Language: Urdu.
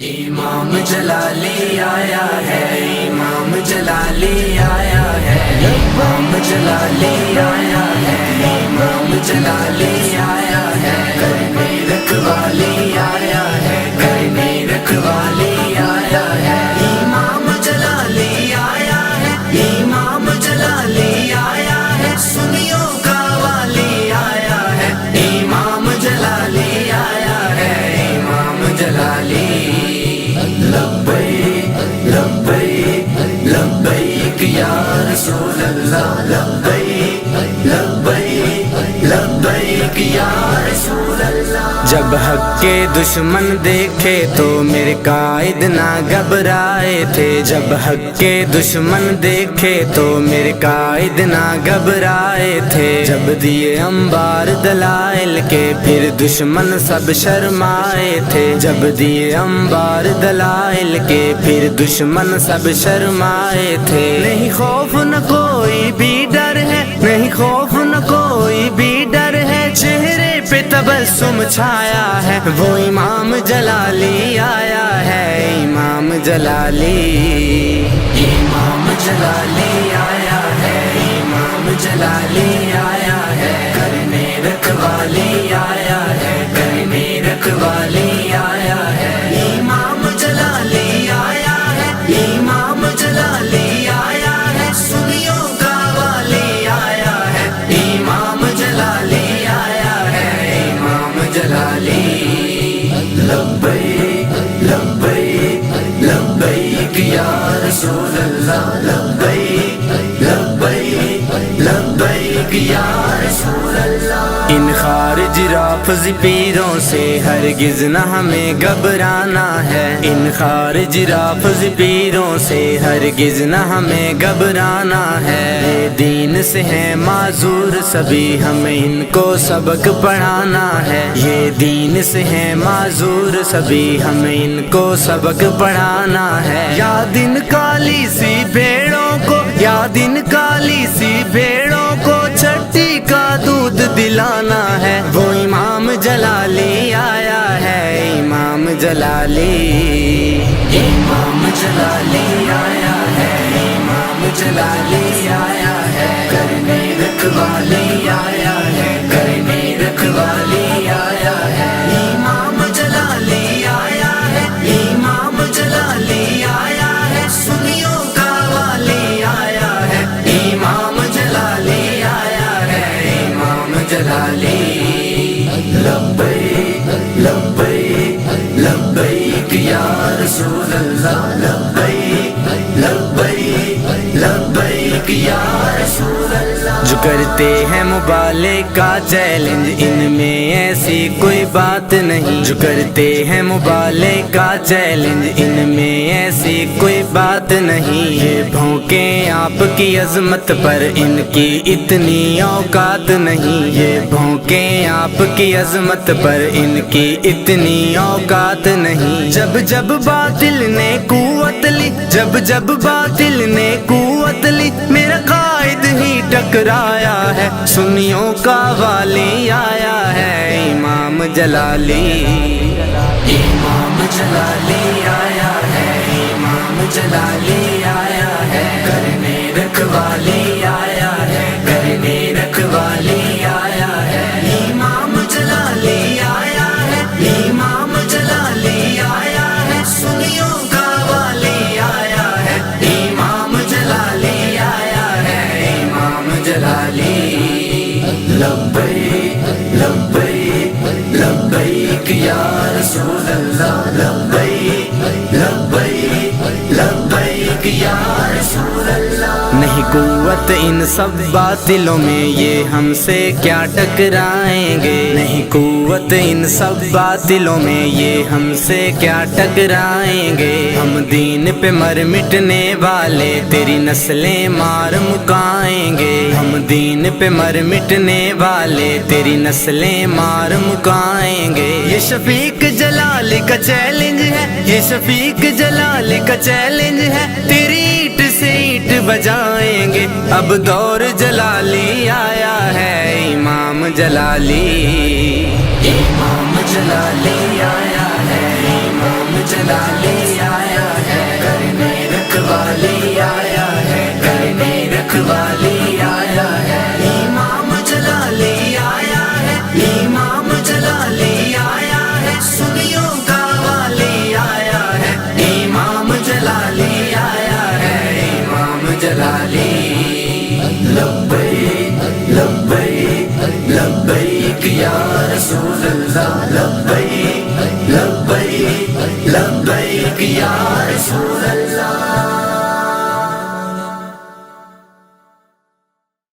امام جلالی آیا ہے، امام جلالی آیا ہے، امام جلالی آیا ہے، امام جلالی آیا ہے، کرنے رکھوالی آیا ہے، کرنے رکھوالی آیا ہے، امام جلالی آیا ہے، امام جلالی آیا ہے، سنیوں کا والی آیا ہے، امام جلالی آیا ہے، امام جلالی لبیک لبیک لبیک یا رسول اللہ، لبیک لبیک لبیک یا رسول اللہ۔ جب حق کے دشمن دیکھے تو میرے قائد نہ گھبرائے تھے، جب حق کے دشمن دیکھے تو میرے قائد نہ گھبرائے تھے، جب دیے انبار دلائل کے پھر دشمن سب شرمائے تھے، جب دیے انبار دلائل کے پھر دشمن سب شرمائے تھے۔ نہیں خوف نہ کوئی بھی ڈر ہے، نہیں خوف نہ کوئی بھی ڈر ہے، چہرے پہ تبسم چھایا ہے، وہ امام جلالی آیا ہے، امام جلالی، امام جلالی آیا ہے، امام جلالی آیا ہے، کرنے رکھوالی آیا ہے، کرنے رکھوالی آیا ہے، امام جلالی آیا ہے، امام جلالی آیا ہے، سنیوں کا والی آیا ہے، امام جلالی آیا ہے، امام جلالی لبیک لبیک لبیک یا رسول اللہ، لبیک لبیک لبیک یا رسول اللہ۔ ان خارج رافض پیروں سے ہرگز نہ ہمیں گھبرانا ہے، ان خارج رافض پیروں سے ہرگز نہ ہمیں گھبرانا ہے، یہ دین سے ہیں معذور سبھی ہمیں ان کو سبق پڑھانا ہے، یہ دین سے ہیں معذور سبھی ہمیں ان کو سبق پڑھانا ہے۔ یاد ان کالی سی بھیڑوں کو، یاد ان کالی سی بھیڑوں کو چھٹی کا دودھ دلانا ہے، وہ امام جلالی آیا ہے، امام جلالی، امام جلالی آیا ہے، امام جلالی آیا ہے، کرنے رکھوالی آیا ہے، کرنے رکھوالی آیا ہے، امام جلالی آیا ہے، امام جلالی آیا ہے، سنیوں کا والی آیا ہے، امام جلالی آیا ہے، امام جلالی لبیک لبیک لبیک یا رسول اللہ، لبیک لبیک لبیک یا رسول اللہ۔ جو کرتے ہیں مبالغ کا چیلنج ان میں ایسی کوئی بات نہیں، جو کرتے ہیں مبالغ کا چیلنج ان میں ایسی کوئی بات نہیں، یہ بھونکیں آپ کی عظمت پر ان کی اتنی اوقات نہیں، یہ بھونکیں آپ کی عظمت پر ان کی اتنی اوقات نہیں۔ جب جب باطل نے قوت لی، جب جب باطل نے قوت لی، میرا قائد ہی ٹکرایا ہے، سنیوں کا والی آیا ہے، امام جلالی، امام جلالی آیا ہے، امام جلالی آیا ہے، کرنے رکھوالی آیا ہے، کرنے رکھوالی آیا ہے، امام جلالی آیا ہے، امام جلالی آیا ہے، سنیوں کا والی آیا ہے، امام جلالی آیا ہے، امام جلالی لبیک لبیک لبیک یا رسول اللہ، لبیک لبیک لبیک یا رسول اللہ۔ نہیں قوت ان سب باطلوں میں یہ ہم سے کیا ٹکرائیں گے، نہیں قوت ان سب باطلوں میں یہ ہم سے کیا ٹکرائیں گے، ہم دین پہ مر مٹنے والے تیری نسلیں مار مکائیں گے، ہم دین پہ مر مٹنے والے تیری نسلیں مار مکائیں گے۔ یہ شفیق جلال کا چیلنج ہے، یہ شفیق جلال کا چیلنج ہے، تیری اینٹ سے اینٹ بجائیں گے، اب دور جلالی آیا ہے، امام جلالی، امام جلالی آیا ہے، امام جلالی اللہ لبیک لبیک لبیک یا رسول اللہ